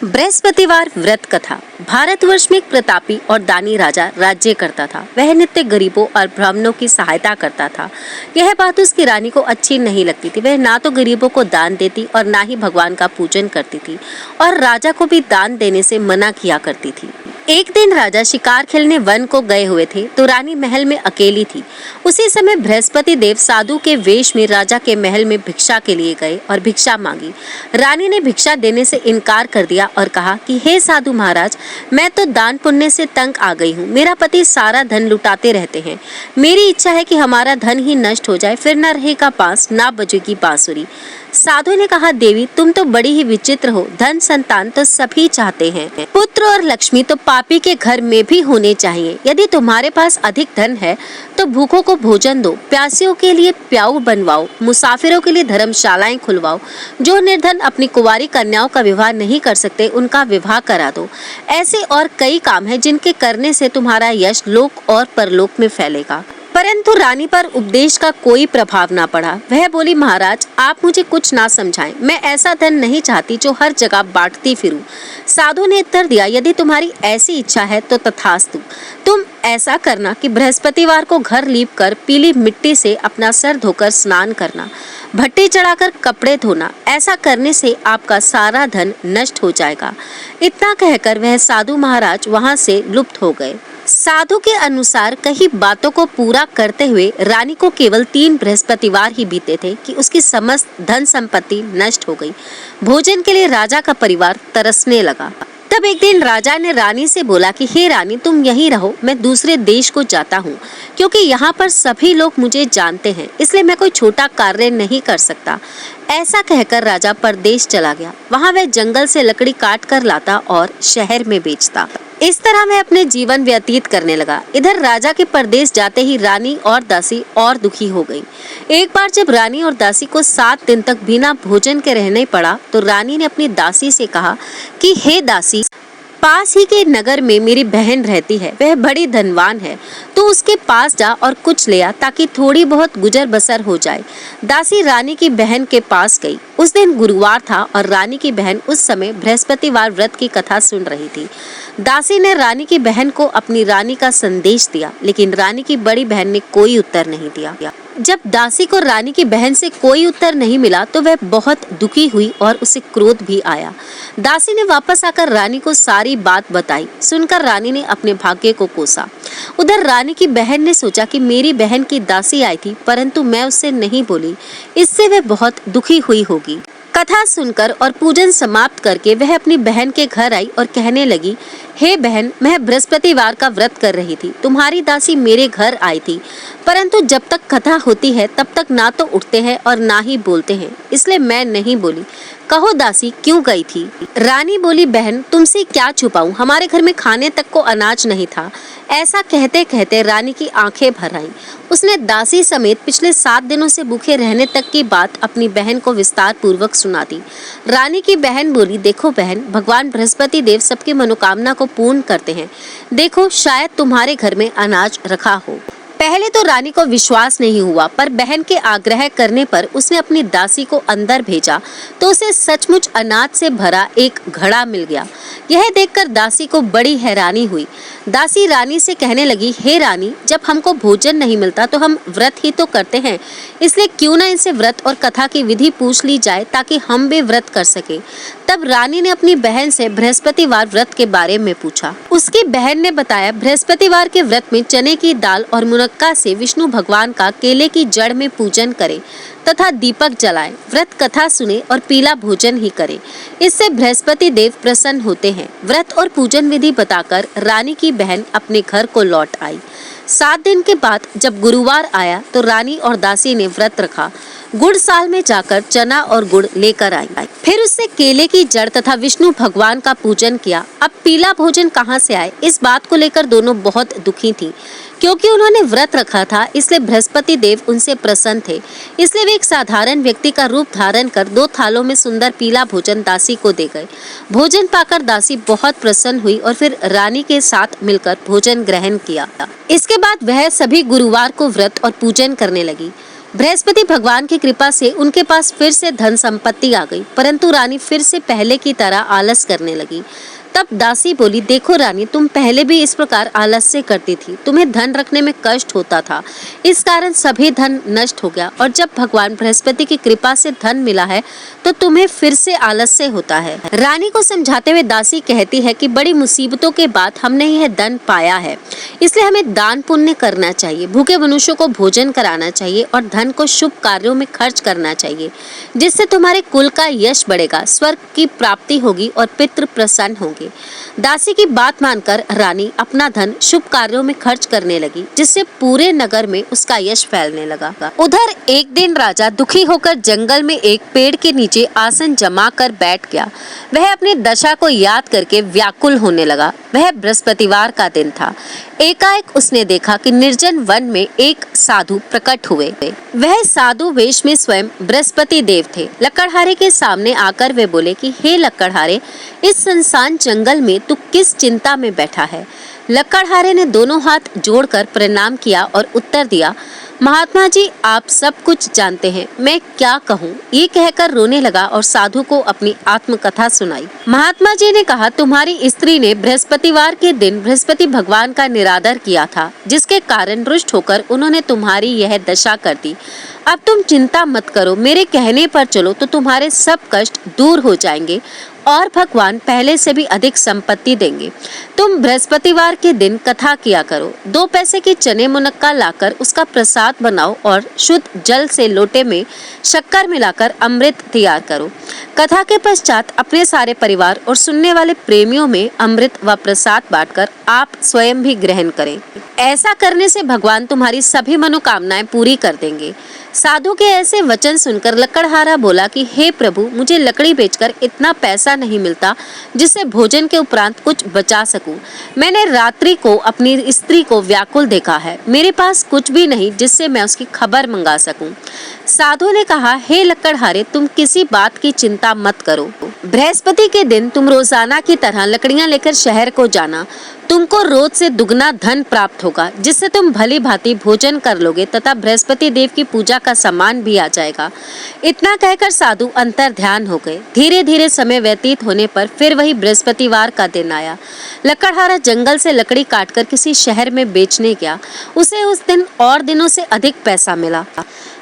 बृहस्पतिवार व्रत कथा। भारतवर्ष में एक प्रतापी और दानी राजा राज्य करता था। वह नित्य गरीबों और ब्राह्मणों की सहायता करता था। यह बात उसकी रानी को अच्छी नहीं लगती थी। वह ना तो गरीबों को दान देती और ना ही भगवान का पूजन करती थी और राजा को भी दान देने से मना किया करती थी। एक दिन राजा शिकार खेलने वन को गए हुए थे तो रानी महल में अकेली थी। उसी समय बृहस्पति देव साधु के वेश में राजा के महल में भिक्षा के लिए गए और भिक्षा मांगी। रानी ने भिक्षा देने से इनकार कर दिया और कहा कि हे साधु महाराज, मैं तो दान पुण्य से तंग आ गई हूँ। मेरा पति सारा धन लुटाते रहते हैं। मेरी इच्छा है कि हमारा धन ही नष्ट हो जाए, फिर न रहेगा बांस, ना बजेगी बांसुरी। साधु ने कहा, देवी तुम तो बड़ी ही विचित्र हो। धन संतान तो सभी चाहते हैं, पुत्र और लक्ष्मी तो पापी के घर में भी होने चाहिए। यदि तुम्हारे पास अधिक धन है तो भूखों को भोजन दो, प्यासियों के लिए प्याऊ बनवाओ, मुसाफिरों के लिए धर्मशालाएं खुलवाओ। जो निर्धन अपनी कुंवारी कन्याओं का विवाह नहीं कर सकते उनका विवाह करा दो। ऐसे और कई काम हैं जिनके करने से तुम्हारा यश लोक और परलोक में फैलेगा। परंतु रानी पर उपदेश का कोई प्रभाव ना पड़ा। वह बोली, महाराज आप मुझे कुछ ना समझाएं। मैं ऐसा धन नहीं चाहती जो हर जगह बांटती फिरूं। साधु ने उत्तर दिया, यदि तुम्हारी ऐसी इच्छा है तो तथास्तु। तुम ऐसा करना कि बृहस्पतिवार को घर लीप कर पीली मिट्टी से अपना सर धोकर स्नान करना, भट्टी चढ़ाकर कपड़े धोना। ऐसा करने से आपका सारा धन नष्ट हो जाएगा। इतना कहकर वह साधु महाराज वहां से लुप्त हो गए। साधु के अनुसार कई बातों को पूरा करते हुए रानी को केवल 3 बृहस्पतिवार ही बीते थे कि उसकी समस्त धन संपत्ति नष्ट हो गई। भोजन के लिए राजा का परिवार तरसने लगा। तब एक दिन राजा ने रानी से बोला कि हे रानी, तुम यहीं रहो, मैं दूसरे देश को जाता हूँ, क्योंकि यहाँ पर सभी लोग मुझे जानते हैं, इसलिए मैं कोई छोटा कार्य नहीं कर सकता। ऐसा कहकर राजा परदेश चला गया। वहाँ वह जंगल से लकड़ी काट कर लाता और शहर में बेचता। इस तरह वह अपने जीवन व्यतीत करने लगा। इधर राजा के परदेश जाते ही रानी और दासी और दुखी हो गई। एक बार जब रानी और दासी को 7 दिन तक बिना भोजन के रहने पड़ा तो रानी ने अपनी दासी से कहा कि हे दासी, पास ही के नगर में मेरी बहन रहती है, वह बड़ी धनवान है, तो उसके पास जा और कुछ ले आ ताकि थोड़ी बहुत गुजर बसर हो जाए। दासी रानी की बहन के पास गई। उस दिन गुरुवार था और रानी की बहन उस समय बृहस्पतिवार व्रत की कथा सुन रही थी। दासी ने रानी की बहन को अपनी रानी का संदेश दिया, लेकिन रानी की बड़ी बहन ने कोई उत्तर नहीं दिया। जब दासी को रानी की बहन से कोई उत्तर नहीं मिला तो वह बहुत दुखी हुई और उसे क्रोध भी आया। दासी ने वापस आकर रानी को सारी बात बताई। सुनकर रानी ने अपने भाग्य को कोसा। उधर रानी की बहन ने सोचा कि मेरी बहन की दासी आई थी, परंतु मैं उससे नहीं बोली, इससे वह बहुत दुखी हुई होगी। कथा सुनकर और पूजन समाप्त करके वह अपनी बहन के घर आई और कहने लगी, हे बहन, मैं बृहस्पतिवार का व्रत कर रही थी। तुम्हारी दासी मेरे घर आई थी, परंतु जब तक कथा होती है तब तक ना तो उठते हैं और ना ही बोलते हैं, इसलिए मैं नहीं बोली। कहो दासी, क्यों गई थी? रानी बोली, बहन तुमसे क्या छुपाऊं, हमारे घर में खाने तक को अनाज नहीं था। ऐसा कहते कहते रानी की आंखें भर आईं। उसने दासी समेत पिछले 7 दिनों से भूखे रहने तक की बात अपनी बहन को विस्तार पूर्वक सुना दी। रानी की बहन बोली, देखो बहन, भगवान बृहस्पति देव सबकी मनोकामना को पूर्ण करते हैं। देखो, शायद तुम्हारे घर में अनाज रखा हो। पहले तो रानी को विश्वास नहीं हुआ, पर बहन के आग्रह करने पर उसने अपनी दासी को अंदर भेजा तो उसे सचमुच अनाज से भरा एक घड़ा मिल गया। यह देखकर दासी को बड़ी हैरानी हुई। दासी रानी से कहने लगी, हे रानी, जब हमको भोजन नहीं मिलता तो हम व्रत ही तो करते हैं, इसलिए क्यों ना इनसे व्रत और कथा की विधि पूछ ली जाए ताकि हम भी व्रत कर सके। तब रानी ने अपनी बहन से बृहस्पतिवार व्रत के बारे में पूछा। उसकी बहन ने बताया, बृहस्पतिवार के व्रत में चने की दाल और मुनक्का से विष्णु भगवान का केले की जड़ में पूजन करें तथा दीपक जलाएं, व्रत कथा सुने और पीला भोजन ही करें। इससे बृहस्पति देव प्रसन्न होते हैं। व्रत और पूजन विधि बताकर रानी की बहन अपने घर को लौट आई। 7 दिन के बाद जब गुरुवार आया तो रानी और दासी ने व्रत रखा। गुड़ साल में जाकर चना और गुड़ लेकर आई। फिर उससे केले की जड़ तथा विष्णु भगवान का पूजन किया। अब पीला भोजन कहाँ से आए, इस बात को लेकर दोनों बहुत दुखी थी। क्योंकि उन्होंने व्रत रखा था, इसलिए बृहस्पति देव उनसे प्रसन्न थे। इसलिए वे एक साधारण व्यक्ति का रूप धारण कर 2 थालों में सुंदर पीला भोजन दासी को दे गए। भोजन पाकर दासी बहुत प्रसन्न हुई और फिर रानी के साथ मिलकर भोजन ग्रहण किया। इसके बाद वह सभी गुरुवार को व्रत और पूजन करने लगी। बृहस्पति भगवान की कृपा से उनके पास फिर से धन संपत्ति आ गई, परंतु रानी फिर से पहले की तरह आलस करने लगी। तब दासी बोली, देखो रानी, तुम पहले भी इस प्रकार आलस्य करती थी, तुम्हें धन रखने में कष्ट होता था, इस कारण सभी धन नष्ट हो गया, और जब भगवान बृहस्पति की कृपा से धन मिला है तो तुम्हें फिर से आलस्य होता है। रानी को समझाते हुए दासी कहती है कि बड़ी मुसीबतों के बाद हमने यह धन पाया है, इसलिए हमें दान पुण्य करना चाहिए, भूखे मनुष्यों को भोजन कराना चाहिए और धन को शुभ कार्यों में खर्च करना चाहिए, जिससे तुम्हारे कुल का यश बढ़ेगा, स्वर्ग की प्राप्ति होगी और पितृ प्रसन्न होंगे। दासी की बात मानकर रानी अपना धन शुभ कार्यों में खर्च करने लगी, जिससे पूरे नगर में उसका यश फैलने लगा। उधर एक दिन राजा दुखी होकर जंगल में एक पेड़ के नीचे आसन जमा कर बैठ गया। वह अपनी दशा को याद करके व्याकुल होने लगा। वह बृहस्पतिवार का दिन था। एकाएक उसने देखा कि निर्जन वन में एक साधु प्रकट हुए। वह साधु वेश में स्वयं बृहस्पति देव थे। लकड़हारे के सामने आकर वे बोले कि हे लकड़हारे, इस सुनसान जंगल में तू किस चिंता में बैठा है? लकड़हारे ने दोनों हाथ जोड़कर प्रणाम किया और उत्तर दिया, महात्मा जी, आप सब कुछ जानते हैं, मैं क्या कहूँ? ये कहकर रोने लगा और साधु को अपनी आत्मकथा सुनाई। महात्मा जी ने कहा, तुम्हारी स्त्री ने बृहस्पतिवार के दिन बृहस्पति भगवान का निरादर किया था, जिसके कारण रुष्ट होकर उन्होंने तुम्हारी यह दशा कर दी। अब तुम चिंता मत करो, मेरे कहने पर चलो तो तुम्हारे सब कष्ट दूर हो जाएंगे और भगवान पहले से भी अधिक संपत्ति देंगे। तुम बृहस्पतिवार के दिन कथा किया करो। 2 पैसे के चने मुनक्का लाकर उसका प्रसाद बनाओ और शुद्ध जल से लोटे में शक्कर मिलाकर अमृत तैयार करो। कथा के पश्चात अपने सारे परिवार और सुनने वाले प्रेमियों में अमृत व प्रसाद बांटकर आप स्वयं भी ग्रहण करें। ऐसा करने से भगवान तुम्हारी सभी मनोकामनाएं पूरी कर देंगे। साधु के ऐसे वचन सुनकर लकड़हारा बोला कि हे प्रभु, मुझे लकड़ी बेचकर इतना पैसा नहीं मिलता जिससे भोजन के उपरांत कुछ बचा सकूं। मैंने रात्रि को अपनी स्त्री को व्याकुल देखा है, मेरे पास कुछ भी नहीं जिससे मैं उसकी खबर मंगा सकूं। साधु ने कहा, हे लकड़हारे, तुम किसी बात की चिंता मत करो। बृहस्पति के दिन तुम रोजाना की तरह लकड़ियां लेकर शहर को जाना। तुमको रोज से दुगना धन प्राप्त होगा, जिससे तुम भली भांति भोजन कर लोगे तथा बृहस्पति देव की पूजा का सामान भी आ जाएगा। इतना कहकर साधु अंतर ध्यान हो गए। धीरे धीरे समय व्यतीत होने पर फिर वही बृहस्पतिवार का दिन आया। लकड़हारा जंगल से लकड़ी काटकर किसी शहर में बेचने गया। उसे उस दिन और दिनों से अधिक पैसा मिला।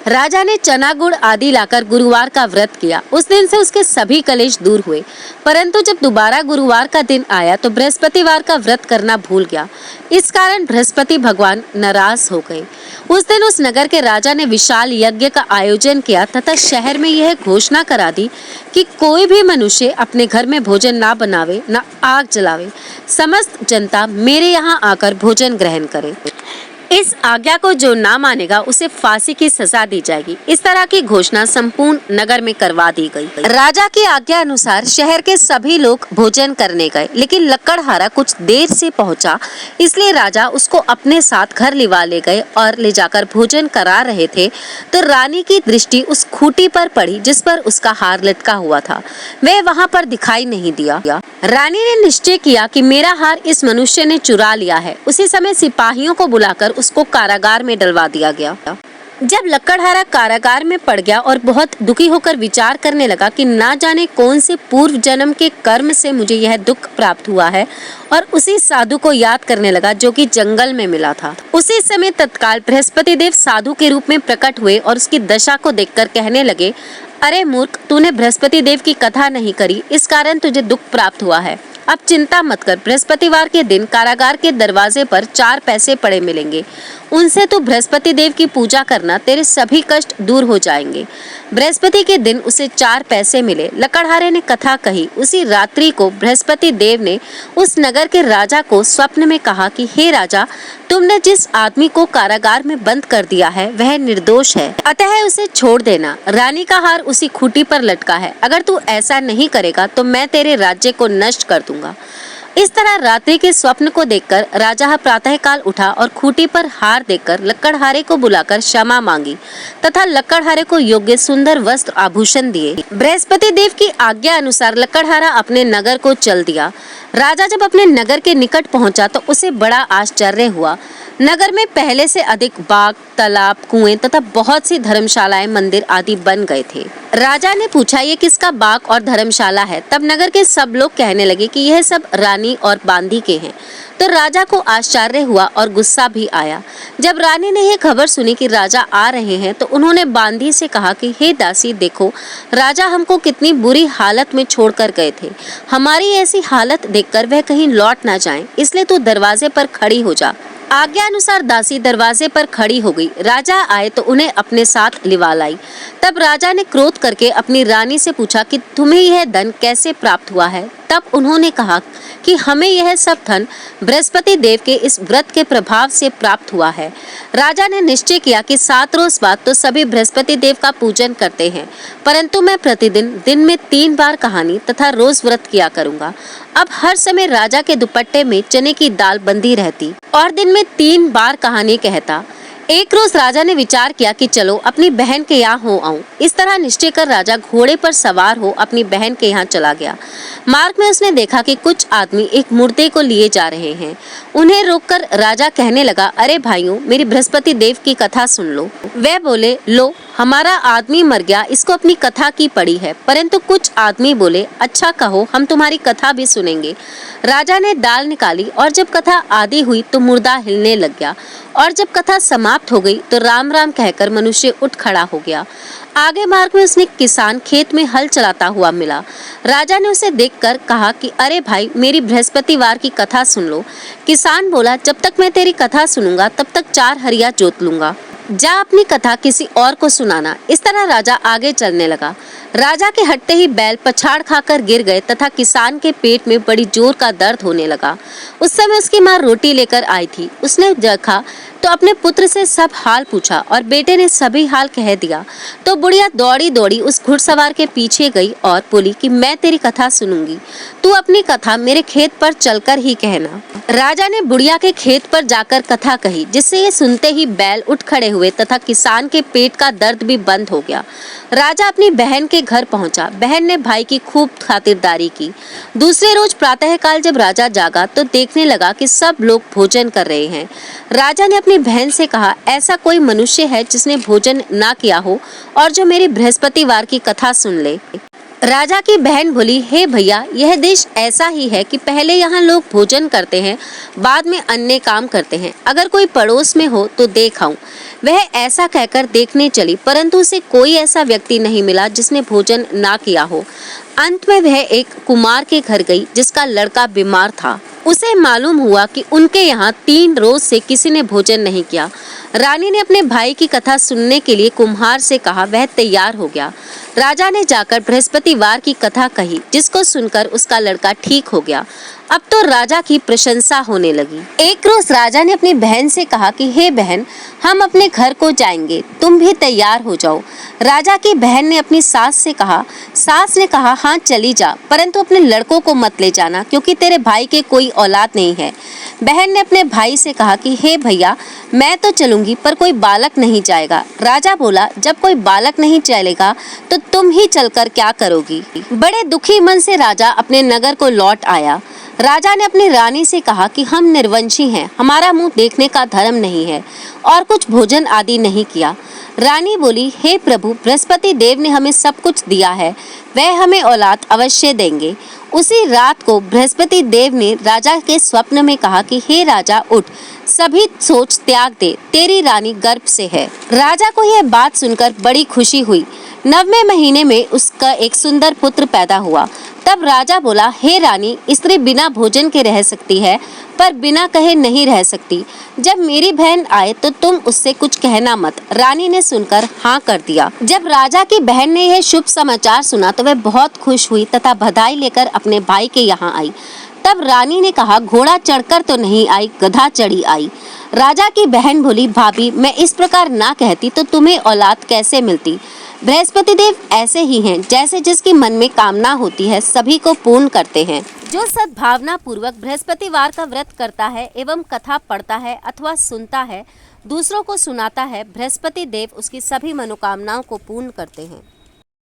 राजा ने चना गुड़ आदि लाकर गुरुवार का व्रत किया। उस दिन से उसके सभी कलेश दूर हुए, परंतु जब दोबारा गुरुवार का दिन आया तो बृहस्पतिवार का व्रत करना भूल गया। इस कारण बृहस्पति भगवान नाराज हो गए। उस दिन उस नगर के राजा ने विशाल यज्ञ का आयोजन किया तथा शहर में यह घोषणा करा दी कि कोई भी मनुष्य अपने घर में भोजन ना बनावे, ना आग जलावे। समस्त जनता मेरे यहाँ आकर भोजन ग्रहण करे। इस आज्ञा को जो ना मानेगा उसे फांसी की सजा दी जाएगी। इस तरह की घोषणा संपूर्ण नगर में करवा दी गई। राजा की आज्ञा अनुसार शहर के सभी लोग भोजन करने गए, लेकिन लकड़हारा कुछ देर से पहुंचा, इसलिए राजा उसको अपने साथ घर लिवा ले गए और ले जाकर भोजन करा रहे थे तो रानी की दृष्टि उस खूंटी पर पड़ी जिस पर उसका हार लटका हुआ था। वह वहां पर दिखाई नहीं दिया। रानी ने निश्चय किया कि मेरा हार इस मनुष्य ने चुरा लिया है। उसी समय सिपाहियों को बुलाकर उसको कारागार में डलवा दिया गया। जब लकड़हारा कारागार में पड़ गया और बहुत दुखी होकर विचार करने लगा कि ना जाने कौन से पूर्व जन्म के कर्म से मुझे यह दुख प्राप्त हुआ है, और उसी साधु को याद करने लगा जो कि जंगल में मिला था। उसी समय तत्काल बृहस्पति देव साधु के रूप में प्रकट हुए और उसकी दशा को देखकर कहने लगे, अरे मूर्ख, तूने बृहस्पति देव की कथा नहीं करी, इस कारण तुझे दुख प्राप्त हुआ है। अब चिंता मत कर, बृहस्पतिवार के दिन कारागार के दरवाजे पर 4 पैसे पड़े मिलेंगे, उनसे तू बृहस्पति देव की पूजा करना, तेरे सभी कष्ट दूर हो जाएंगे। बृहस्पति के दिन उसे 4 पैसे मिले। लकड़हारे ने कथा कही। उसी रात्रि को बृहस्पति देव ने उस नगर के राजा को स्वप्न में कहा कि हे राजा, तुमने जिस आदमी को कारागार में बंद कर दिया है वह निर्दोष है, अतः उसे छोड़ देना। रानी का हार उसी खूंटी पर लटका है, अगर तू ऐसा नहीं करेगा तो मैं तेरे राज्य को नष्ट कर दूंगा। इस तरह रात्रि के स्वप्न को देखकर राजा प्रातःकाल उठा और खूंटी पर हार देखकर लकड़हारे को बुलाकर क्षमा मांगी तथा लकड़हारे को योग्य सुंदर वस्त्र आभूषण दिए। बृहस्पति देव की आज्ञा अनुसार लकड़हारा अपने नगर को चल दिया। राजा जब अपने नगर के निकट पहुंचा तो उसे बड़ा आश्चर्य हुआ। नगर में पहले से अधिक बाग, तालाब, कुएं तथा बहुत सी धर्मशालाएं, मंदिर आदि बन गए थे। राजा ने पूछा, ये किसका बाग और धर्मशाला है? तब नगर के सब लोग कहने लगे कि यह सब रानी और बांदी के हैं। तो राजा को आश्चर्य हुआ और गुस्सा भी आया। जब रानी ने यह खबर सुनी कि राजा आ रहे हैं, तो उन्होंने बांदी से कहा कि हे दासी, देखो राजा हमको कितनी बुरी हालत में छोड़कर गए थे। हमारी ऐसी हालत देखकर वह कहीं लौट ना जाएं, इसलिए तू दरवाजे पर खड़ी हो जा। आज्ञा अनुसार दासी दरवाजे पर खड़ी हो गई। राजा आए तो उन्हें अपने साथ लिवा लाई। तब राजा ने क्रोध करके अपनी रानी से पूछा कि तुम्हें यह धन कैसे प्राप्त हुआ है? तब उन्होंने कहा कि हमें यह सब धन बृहस्पति देव के इस व्रत के प्रभाव से प्राप्त हुआ है। राजा ने निश्चय किया कि 7 रोज बाद तो सभी बृहस्पति देव का पूजन करते हैं, परंतु मैं प्रतिदिन दिन में 3 बार कहानी तथा रोज व्रत किया करूंगा। अब हर समय राजा के दुपट्टे में चने की दाल बंधी रहती और दिन में 3 बार कहानी कहता। एक रोज राजा ने विचार किया कि चलो अपनी बहन के यहाँ हो आऊं। इस तरह निश्चय कर राजा घोड़े पर सवार हो अपनी बहन के यहाँ चला गया। मार्ग में उसने देखा कि कुछ आदमी एक मुर्दे को लिए जा रहे हैं। उन्हें रोककर राजा कहने लगा, अरे भाइयों, मेरी बृहस्पति देव की कथा सुन लो। वे बोले, लो हमारा आदमी मर गया, इसको अपनी कथा की पड़ी है। परंतु कुछ आदमी बोले, अच्छा कहो, हम तुम्हारी कथा भी सुनेंगे। राजा ने दाल निकाली और जब कथा आधी हुई तो मुर्दा हिलने लग गया और जब कथा समाप्त हो गई तो राम राम कहकर मनुष्य उठ खड़ा हो गया। आगे मार्ग में उसने किसान खेत में हल चलाता हुआ मिला। राजा ने उसे देखकर कहा कि अरे भाई, मेरी बृहस्पतिवार की कथा सुन लो। किसान बोला, जब तक मैं तेरी कथा सुनूंगा तब तक 4 हरिया जोत लूंगा। जा अपनी कथा किसी और को सुनाना। इस तरह राजा आगे चलने लगा। राजा के हटते ही बैल पछाड़ खाकर गिर गए तथा किसान के पेट में बड़ी जोर का दर्द होने लगा। उस समय उसकी माँ रोटी लेकर आई थी। उसने देखा तो अपने पुत्र से सब हाल पूछा और बेटे ने सभी हाल कह दिया। तो बुढ़िया दौड़ी दौड़ी उस घुड़सवार के पीछे गई और बोली कि मैं तेरी कथा सुनूंगी, तू अपनी कथा मेरे खेत पर चलकर ही कहना। राजा ने बुढ़िया के खेत पर जाकर कथा कही, जिससे ये सुनते ही बैल उठ खड़े हुए तथा किसान के पेट का दर्द भी बंद हो गया। राजा अपनी बहन के घर पहुंचा। बहन ने भाई की खूब खातिरदारी की। दूसरे रोज प्रातःकाल जब राजा जागा तो देखने लगा कि सब लोग भोजन कर रहे हैं। राजा ने अपनी बहन से कहा, ऐसा कोई मनुष्य है जिसने भोजन ना किया हो और जो मेरी बृहस्पतिवार की कथा सुन ले। राजा की बहन बोली, हे भैया, यह देश ऐसा ही है कि पहले यहाँ लोग भोजन करते हैं, बाद में अन्य काम करते हैं। अगर कोई पड़ोस में हो तो देख आऊं। वह ऐसा कहकर देखने चली, परंतु उसे कोई ऐसा व्यक्ति नहीं मिला जिसने भोजन ना किया हो। अंत में वह एक कुमार के घर गई जिसका लड़का बीमार था। उसे मालूम हुआ कि उनके यहाँ 3 रोज से किसी ने भोजन नहीं किया। रानी ने अपने भाई की कथा सुनने के लिए कुम्हार से कहा। वह तैयार हो गया। राजा ने जाकर बृहस्पतिवार की कथा कही, जिसको सुनकर उसका लड़का ठीक हो गया। अब तो राजा की प्रशंसा होने लगी। एक रोज राजा ने अपनी बहन से कहा कि हे बहन, हम अपने घर को जाएंगे, तुम भी तैयार हो जाओ। राजा की बहन ने अपनी सास से कहा। सास ने कहा, हाँ चली जा, परंतु अपने लड़कों को मत ले जाना, क्योंकि तेरे भाई के कोई औलाद नहीं है। बहन ने अपने भाई से कहा कि हे भैया, मैं तो चलूंगी पर कोई बालक नहीं जाएगा। राजा बोला, जब कोई बालक नहीं चलेगा तो तुम ही चलकर क्या करोगी? बड़े दुखी मन से राजा अपने नगर को लौट आया। राजा ने अपनी रानी से कहा कि हम निर्वंशी हैं, हमारा मुंह देखने का धर्म नहीं है और कुछ भोजन आदि नहीं किया। रानी बोली, हे प्रभु, बृहस्पति देव ने हमें सब कुछ दिया है, वह हमें औलाद अवश्य देंगे। उसी रात को बृहस्पति देव ने राजा के स्वप्न में कहा कि हे राजा, उठ, सभी सोच त्याग दे, तेरी रानी गर्भ से है। राजा को यह बात सुनकर बड़ी खुशी हुई। 9वें महीने में उसका एक सुंदर पुत्र पैदा हुआ। तब राजा बोला, हे रानी, स्त्री बिना भोजन के रह सकती है पर बिना कहे नहीं रह सकती। जब मेरी बहन आए तो तुम उससे कुछ कहना मत। रानी ने सुनकर हाँ कर दिया। जब राजा की बहन ने यह शुभ समाचार सुना तो वह बहुत खुश हुई तथा बधाई लेकर अपने भाई के यहाँ आई। तब रानी ने कहा, घोड़ा चढ़कर तो नहीं आई, गधा चढ़ी आई। राजा की बहन बोली, भाभी, मैं इस प्रकार ना कहती तो तुम्हें औलाद कैसे मिलती? बृहस्पति देव ऐसे ही हैं, जैसे जिसकी मन में कामना होती है सभी को पूर्ण करते हैं। जो सद्भावना पूर्वक बृहस्पतिवार का व्रत करता है एवं कथा पढ़ता है अथवा सुनता है, दूसरों को सुनाता है, बृहस्पति देव उसकी सभी मनोकामनाओं को पूर्ण करते हैं।